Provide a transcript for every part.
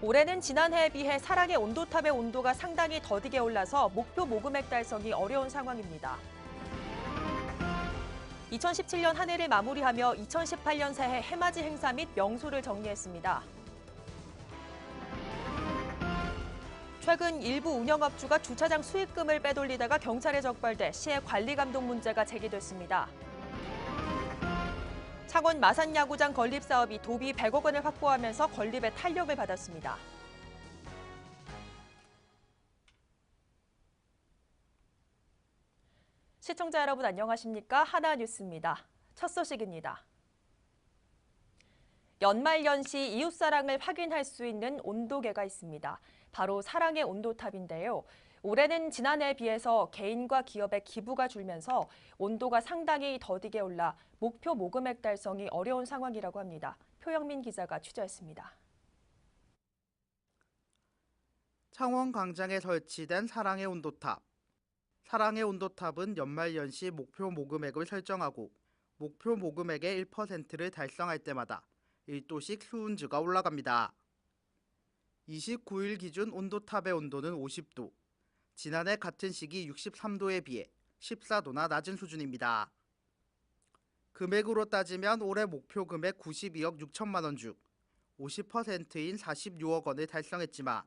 올해는 지난해에 비해 사랑의 온도탑의 온도가 상당히 더디게 올라서 목표 모금액 달성이 어려운 상황입니다. 2017년 한 해를 마무리하며 2018년 새해 해맞이 행사 및 명소를 정리했습니다. 최근 일부 운영업주가 주차장 수익금을 빼돌리다가 경찰에 적발돼 시의 관리 감독 문제가 제기됐습니다. 창원 마산야구장 건립 사업이 도비 100억 원을 확보하면서 건립에 탄력을 받았습니다. 시청자 여러분 안녕하십니까? 하나뉴스입니다. 첫 소식입니다. 연말연시 이웃사랑을 확인할 수 있는 온도계가 있습니다. 바로 사랑의 온도탑인데요. 올해는 지난해에 비해서 개인과 기업의 기부가 줄면서 온도가 상당히 더디게 올라 목표 모금액 달성이 어려운 상황이라고 합니다. 표영민 기자가 취재했습니다. 창원 광장에 설치된 사랑의 온도탑. 사랑의 온도탑은 연말연시 목표 모금액을 설정하고 목표 모금액의 1%를 달성할 때마다 1도씩 수은주가 올라갑니다. 29일 기준 온도탑의 온도는 50도, 지난해 같은 시기 63도에 비해 14도나 낮은 수준입니다. 금액으로 따지면 올해 목표 금액 92억 6천만 원 중 50%인 46억 원을 달성했지만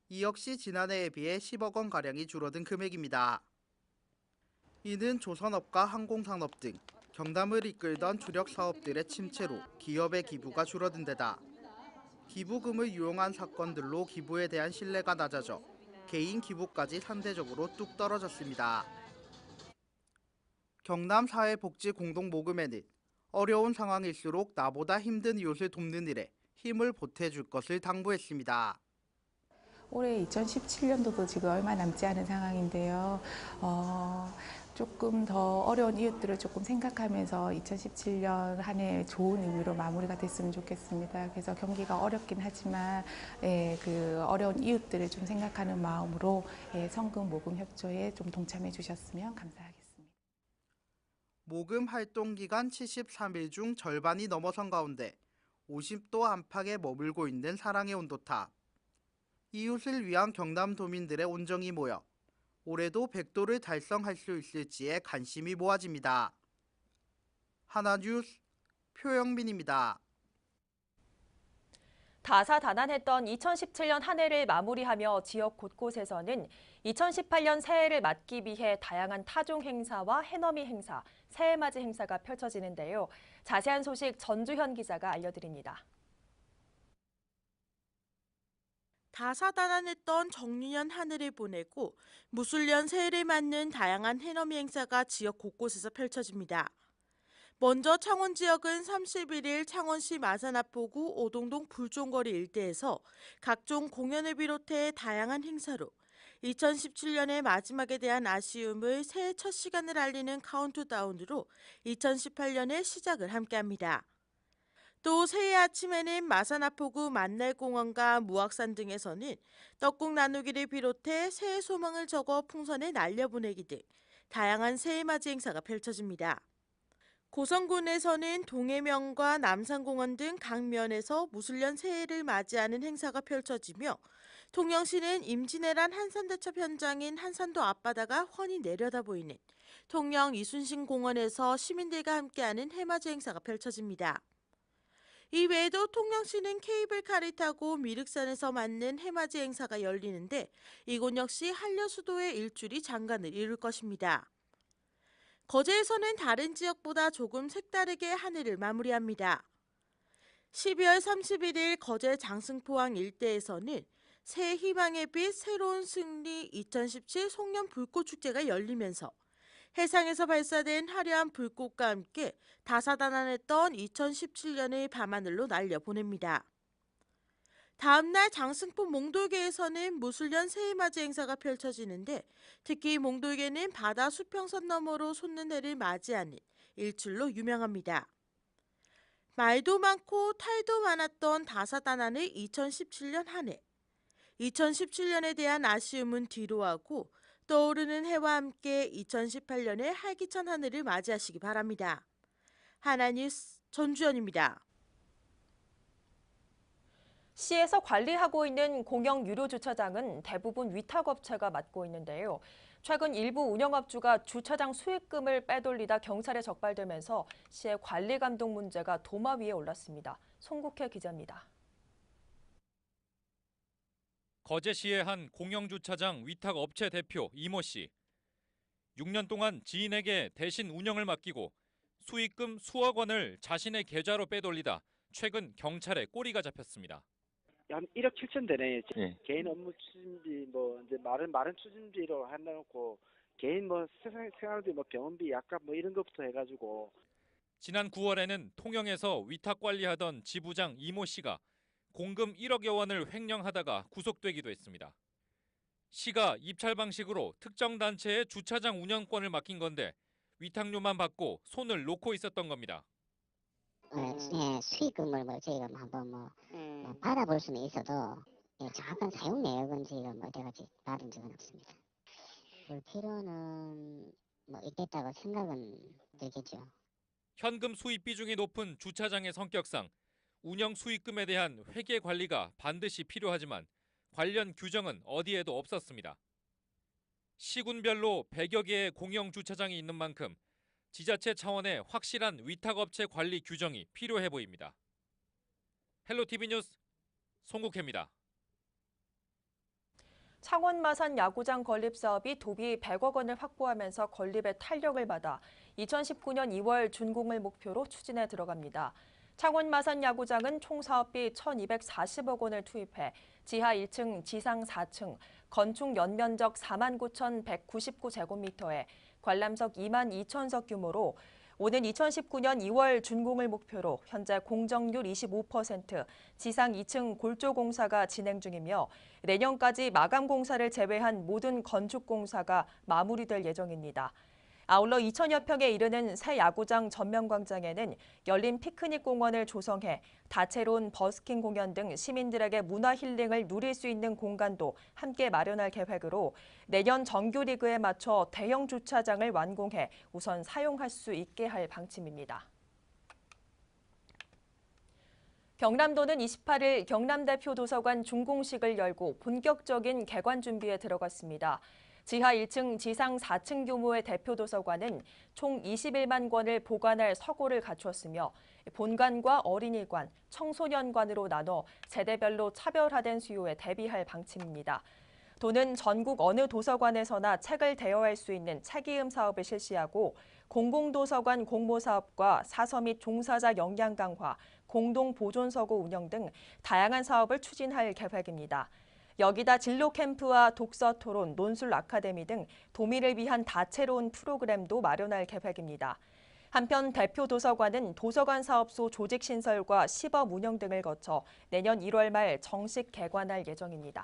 이 역시 지난해에 비해 10억 원가량이 줄어든 금액입니다. 이는 조선업과 항공산업 등 경남을 이끌던 주력 사업들의 침체로 기업의 기부가 줄어든 데다 기부금을 이용한 사건들로 기부에 대한 신뢰가 낮아져 개인 기부까지 상대적으로 뚝 떨어졌습니다. 경남 사회복지공동모금회는 어려운 상황일수록 나보다 힘든 이웃을 돕는 일에 힘을 보태줄 것을 당부했습니다. 올해 2017년도도 지금 얼마 남지 않은 상황인데요. 조금 더 어려운 이웃들을 조금 생각하면서 2017년 한 해 좋은 의미로 마무리가 됐으면 좋겠습니다. 그래서 경기가 어렵긴 하지만 그 어려운 이웃들을 좀 생각하는 마음으로 성금 모금 협조에 좀 동참해 주셨으면 감사하겠습니다. 모금 활동 기간 73일 중 절반이 넘어선 가운데 50도 안팎에 머물고 있는 사랑의 온도탑. 이웃을 위한 경남도민들의 온정이 모여 올해도 100도를 달성할 수 있을지에 관심이 모아집니다. 하나뉴스 표영민입니다. 다사다난했던 2017년 한 해를 마무리하며 지역 곳곳에서는 2018년 새해를 맞기 위해 다양한 타종 행사와 해넘이 행사, 새해맞이 행사가 펼쳐지는데요. 자세한 소식 전주현 기자가 알려드립니다. 다사다난했던 정유년 한 해를 보내고 무술년 새해를 맞는 다양한 해넘이 행사가 지역 곳곳에서 펼쳐집니다. 먼저 창원 지역은 31일 창원시 마산아포구 오동동 불종거리 일대에서 각종 공연을 비롯해 다양한 행사로 2017년의 마지막에 대한 아쉬움을 새해 첫 시간을 알리는 카운트다운으로 2018년의 시작을 함께합니다. 또 새해 아침에는 마산아포구 만날공원과 무악산 등에서는 떡국 나누기를 비롯해 새해 소망을 적어 풍선에 날려보내기 등 다양한 새해맞이 행사가 펼쳐집니다. 고성군에서는 동해면과 남산공원 등 각 면에서 무술년 새해를 맞이하는 행사가 펼쳐지며 통영시는 임진왜란 한산대첩 현장인 한산도 앞바다가 훤히 내려다 보이는 통영 이순신공원에서 시민들과 함께하는 해맞이 행사가 펼쳐집니다. 이 외에도 통영시는 케이블카를 타고 미륵산에서 맞는 해맞이 행사가 열리는데 이곳 역시 한려수도의 일출이 장관을 이룰 것입니다. 거제에서는 다른 지역보다 조금 색다르게 한 해를 마무리합니다. 12월 31일 거제 장승포항 일대에서는 새 희망의 빛 새로운 승리 2017 송년 불꽃축제가 열리면서 해상에서 발사된 화려한 불꽃과 함께 다사다난했던 2017년의 밤하늘로 날려보냅니다. 다음 날 장승포 몽돌계에서는 무술년 새해맞이 행사가 펼쳐지는데 특히 몽돌계는 바다 수평선 너머로 솟는 해를 맞이하는 일출로 유명합니다. 말도 많고 탈도 많았던 다사다난의 2017년 한 해. 2017년에 대한 아쉬움은 뒤로하고 떠오르는 해와 함께 2018년의 활기찬 한 해를 맞이하시기 바랍니다. 하나뉴스 전주현입니다. 시에서 관리하고 있는 공영 유료 주차장은 대부분 위탁업체가 맡고 있는데요. 최근 일부 운영업주가 주차장 수익금을 빼돌리다 경찰에 적발되면서 시의 관리 감독 문제가 도마 위에 올랐습니다. 송국혜 기자입니다. 거제시의 한 공영주차장 위탁업체 대표 이모 씨. 6년 동안 지인에게 대신 운영을 맡기고 수익금 수억 원을 자신의 계좌로 빼돌리다 최근 경찰에 꼬리가 잡혔습니다. 한 1억 7천 되네. 예. 개인 업무 추진비 뭐 이제 마른 추진비로 한다놓고 개인 뭐 생활비 뭐 병원비 약간 뭐 이런 것부터 해가지고. 지난 9월에는 통영에서 위탁 관리하던 지부장 이모 씨가 공금 1억여 원을 횡령하다가 구속되기도 했습니다. 시가 입찰 방식으로 특정 단체의 주차장 운영권을 맡긴 건데 위탁료만 받고 손을 놓고 있었던 겁니다. 수익금을 저희가 한번 받아볼 수는 있어도 정확한 사용 내역은 저희가 어디까지 받은 적은 없습니다. 볼 필요는 있겠다고 생각은 들겠죠. 현금 수입 비중이 높은 주차장의 성격상 운영 수익금에 대한 회계 관리가 반드시 필요하지만 관련 규정은 어디에도 없었습니다. 시군별로 100여 개의 공영 주차장이 있는 만큼 지자체 차원의 확실한 위탁업체 관리 규정이 필요해 보입니다. 헬로티비 뉴스 송국혜입니다. 창원 마산 야구장 건립 사업이 도비 100억 원을 확보하면서 건립에 탄력을 받아 2019년 2월 준공을 목표로 추진에 들어갑니다. 창원 마산 야구장은 총 사업비 1,240억 원을 투입해 지하 1층, 지상 4층, 건축 연면적 49,199제곱미터에 관람석 22,000석 규모로 오는 2019년 2월 준공을 목표로 현재 공정률 25%, 지상 2층 골조 공사가 진행 중이며 내년까지 마감 공사를 제외한 모든 건축 공사가 마무리될 예정입니다. 아울러 2,000여 평에 이르는 새 야구장 전면광장에는 열린 피크닉 공원을 조성해 다채로운 버스킹 공연 등 시민들에게 문화 힐링을 누릴 수 있는 공간도 함께 마련할 계획으로 내년 정규리그에 맞춰 대형 주차장을 완공해 우선 사용할 수 있게 할 방침입니다. 경남도는 28일 경남대표 도서관 준공식을 열고 본격적인 개관 준비에 들어갔습니다. 지하 1층, 지상 4층 규모의 대표 도서관은 총 21만 권을 보관할 서고를 갖추었으며 본관과 어린이관, 청소년관으로 나눠 세대별로 차별화된 수요에 대비할 방침입니다. 도는 전국 어느 도서관에서나 책을 대여할 수 있는 책이음 사업을 실시하고 공공도서관 공모사업과 사서 및 종사자 역량 강화, 공동보존서고 운영 등 다양한 사업을 추진할 계획입니다. 여기다 진로 캠프와 독서 토론, 논술 아카데미 등 도민을 위한 다채로운 프로그램도 마련할 계획입니다. 한편 대표 도서관은 도서관 사업소 조직 신설과 시범 운영 등을 거쳐 내년 1월 말 정식 개관할 예정입니다.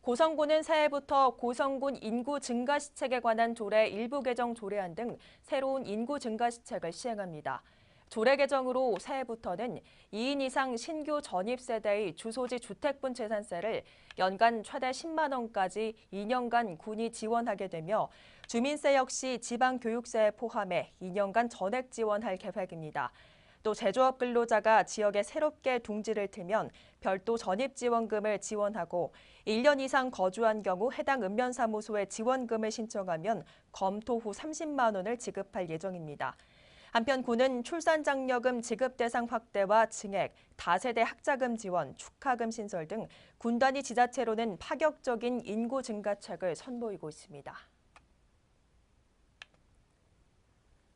고성군은 새해부터 고성군 인구 증가 시책에 관한 조례 일부 개정 조례안 등 새로운 인구 증가 시책을 시행합니다. 조례 개정으로 새해부터는 2인 이상 신규 전입 세대의 주소지 주택분 재산세를 연간 최대 10만 원까지 2년간 군이 지원하게 되며 주민세 역시 지방교육세에 포함해 2년간 전액 지원할 계획입니다. 또 제조업 근로자가 지역에 새롭게 둥지를 트면 별도 전입지원금을 지원하고 1년 이상 거주한 경우 해당 읍면사무소에 지원금을 신청하면 검토 후 30만 원을 지급할 예정입니다. 한편 군은 출산장려금 지급 대상 확대와 증액, 다세대 학자금 지원, 축하금 신설 등 군 단위 지자체로는 파격적인 인구 증가책을 선보이고 있습니다.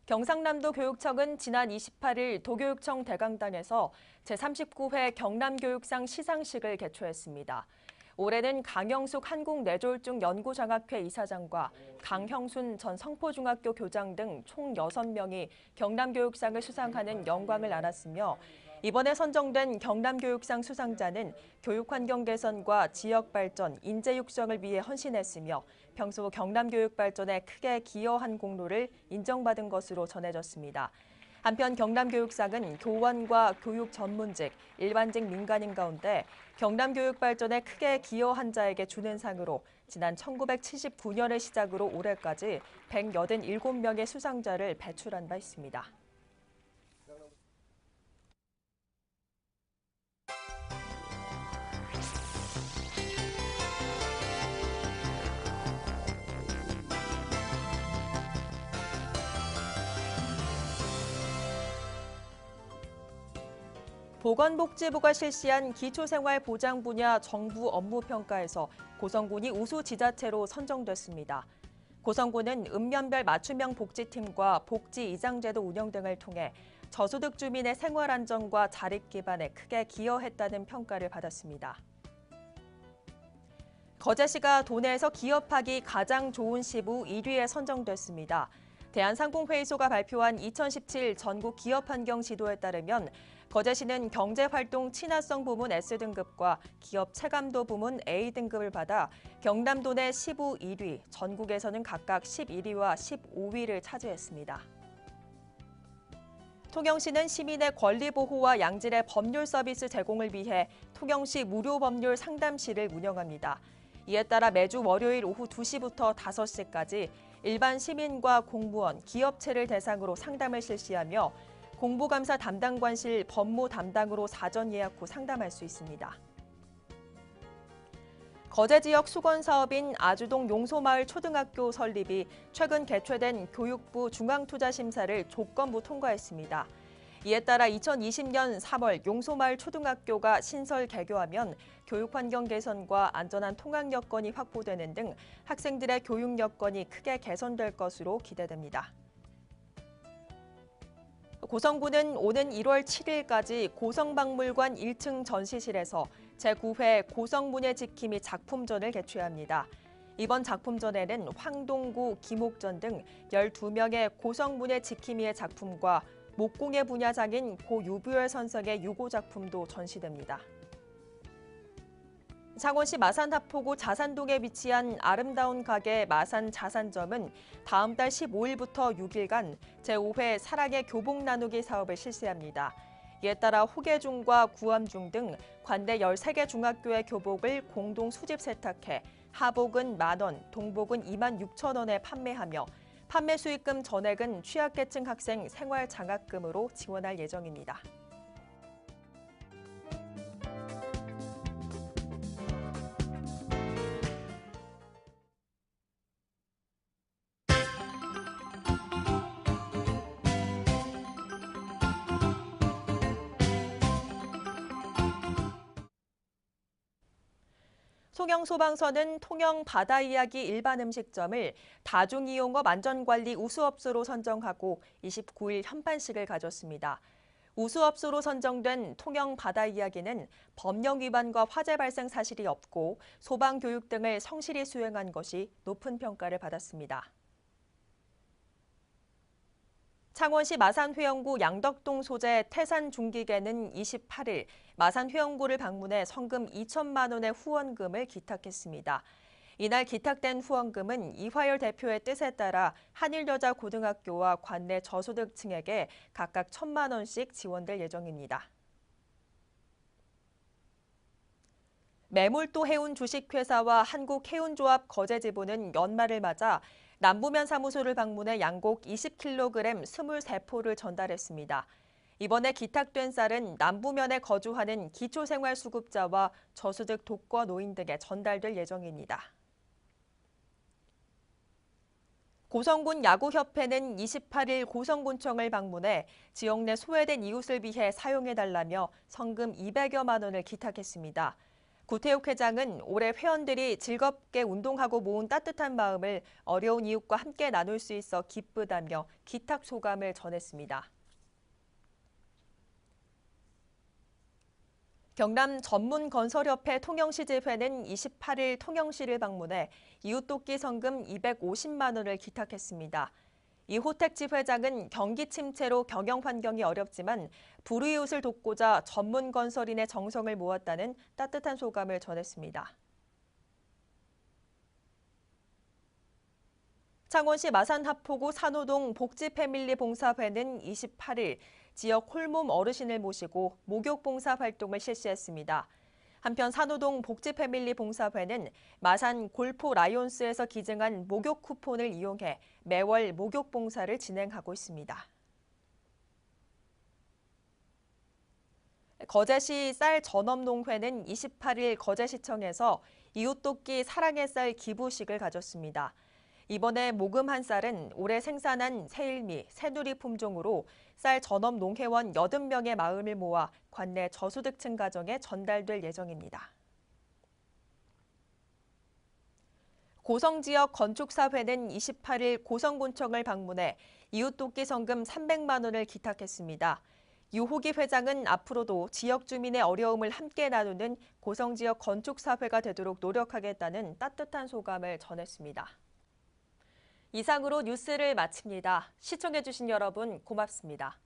경상남도 교육청은 지난 28일 도교육청 대강당에서 제39회 경남교육상 시상식을 개최했습니다. 올해는 강영숙 한국뇌졸중 연구장학회 이사장과 강형순 전 성포중학교 교장 등 총 6명이 경남교육상을 수상하는 영광을 안았으며 이번에 선정된 경남교육상 수상자는 교육환경 개선과 지역 발전, 인재 육성을 위해 헌신했으며 평소 경남교육 발전에 크게 기여한 공로를 인정받은 것으로 전해졌습니다. 한편 경남교육상은 교원과 교육 전문직, 일반직 민간인 가운데 경남교육 발전에 크게 기여한 자에게 주는 상으로 지난 1979년을 시작으로 올해까지 187명의 수상자를 배출한 바 있습니다. 보건복지부가 실시한 기초생활보장 분야 정부 업무평가에서 고성군이 우수 지자체로 선정됐습니다. 고성군은 읍면별 맞춤형 복지팀과 복지이장제도 운영 등을 통해 저소득 주민의 생활 안정과 자립 기반에 크게 기여했다는 평가를 받았습니다. 거제시가 도내에서 기업하기 가장 좋은 시부 1위에 선정됐습니다. 대한상공회의소가 발표한 2017 전국 기업환경 지도에 따르면 거제시는 경제활동 친화성 부문 S등급과 기업 체감도 부문 A등급을 받아 경남도 내 시부 1위, 전국에서는 각각 11위와 15위를 차지했습니다. 통영시는 시민의 권리 보호와 양질의 법률 서비스 제공을 위해 통영시 무료 법률 상담실을 운영합니다. 이에 따라 매주 월요일 오후 2시부터 5시까지 일반 시민과 공무원, 기업체를 대상으로 상담을 실시하며 공보감사 담당관실 법무 담당으로 사전 예약 후 상담할 수 있습니다. 거제 지역 수건 사업인 아주동 용소마을 초등학교 설립이 최근 개최된 교육부 중앙투자심사를 조건부 통과했습니다. 이에 따라 2020년 3월 용소마을 초등학교가 신설 개교하면 교육환경 개선과 안전한 통학 여건이 확보되는 등 학생들의 교육 여건이 크게 개선될 것으로 기대됩니다. 고성군은 오는 1월 7일까지 고성박물관 1층 전시실에서 제9회 고성문예 지킴이 작품전을 개최합니다. 이번 작품전에는 황동구, 김옥전 등 12명의 고성문예 지킴이의 작품과 목공예 분야장인 고 유부열 선생의 유고 작품도 전시됩니다. 창원시 마산하포구 자산동에 위치한 아름다운 가게 마산 자산점은 다음 달 15일부터 6일간 제5회 사랑의 교복 나누기 사업을 실시합니다. 이에 따라 호계중과 구암중 등 관내 13개 중학교의 교복을 공동 수집 세탁해 하복은 만원, 동복은 26,000원에 판매하며 판매 수익금 전액은 취약계층 학생 생활장학금으로 지원할 예정입니다. 통영소방서는 통영 바다이야기 일반 음식점을 다중이용업 안전관리 우수업소로 선정하고 29일 현판식을 가졌습니다. 우수업소로 선정된 통영 바다이야기는 법령 위반과 화재 발생 사실이 없고 소방교육 등을 성실히 수행한 것이 높은 평가를 받았습니다. 창원시 마산회원구 양덕동 소재 태산중기계는 28일 마산회원구를 방문해 성금 2천만 원의 후원금을 기탁했습니다. 이날 기탁된 후원금은 이화열 대표의 뜻에 따라 한일여자고등학교와 관내 저소득층에게 각각 1,000만 원씩 지원될 예정입니다. 매몰도 해운 주식회사와 한국해운조합 거제지부는 연말을 맞아 남부면 사무소를 방문해 양곡 20kg 23포를 전달했습니다. 이번에 기탁된 쌀은 남부면에 거주하는 기초생활수급자와 저소득 독거 노인 등에 전달될 예정입니다. 고성군 야구협회는 28일 고성군청을 방문해 지역 내 소외된 이웃을 위해 사용해달라며 성금 200여만 원을 기탁했습니다. 구태욱 회장은 올해 회원들이 즐겁게 운동하고 모은 따뜻한 마음을 어려운 이웃과 함께 나눌 수 있어 기쁘다며 기탁 소감을 전했습니다. 경남 전문건설협회 통영시지회는 28일 통영시를 방문해 이웃돕기 성금 250만 원을 기탁했습니다. 이호택 지회장은 경기 침체로 경영 환경이 어렵지만 불우이웃을 돕고자 전문건설인의 정성을 모았다는 따뜻한 소감을 전했습니다. 창원시 마산하포구 산호동 복지패밀리 봉사회는 28일 지역 홀몸 어르신을 모시고 목욕 봉사 활동을 실시했습니다. 한편 산호동 복지패밀리 봉사회는 마산 골포 라이온스에서 기증한 목욕 쿠폰을 이용해 매월 목욕 봉사를 진행하고 있습니다. 거제시 쌀 전업농회는 28일 거제시청에서 이웃돕기 사랑의 쌀 기부식을 가졌습니다. 이번에 모금 한 쌀은 올해 생산한 새일미, 새누리 품종으로 쌀 전업 농회원 80명의 마음을 모아 관내 저소득층 가정에 전달될 예정입니다. 고성 지역 건축사회는 28일 고성군청을 방문해 이웃돕기 성금 300만 원을 기탁했습니다. 유호기 회장은 앞으로도 지역 주민의 어려움을 함께 나누는 고성 지역 건축사회가 되도록 노력하겠다는 따뜻한 소감을 전했습니다. 이상으로 뉴스를 마칩니다. 시청해주신 여러분 고맙습니다.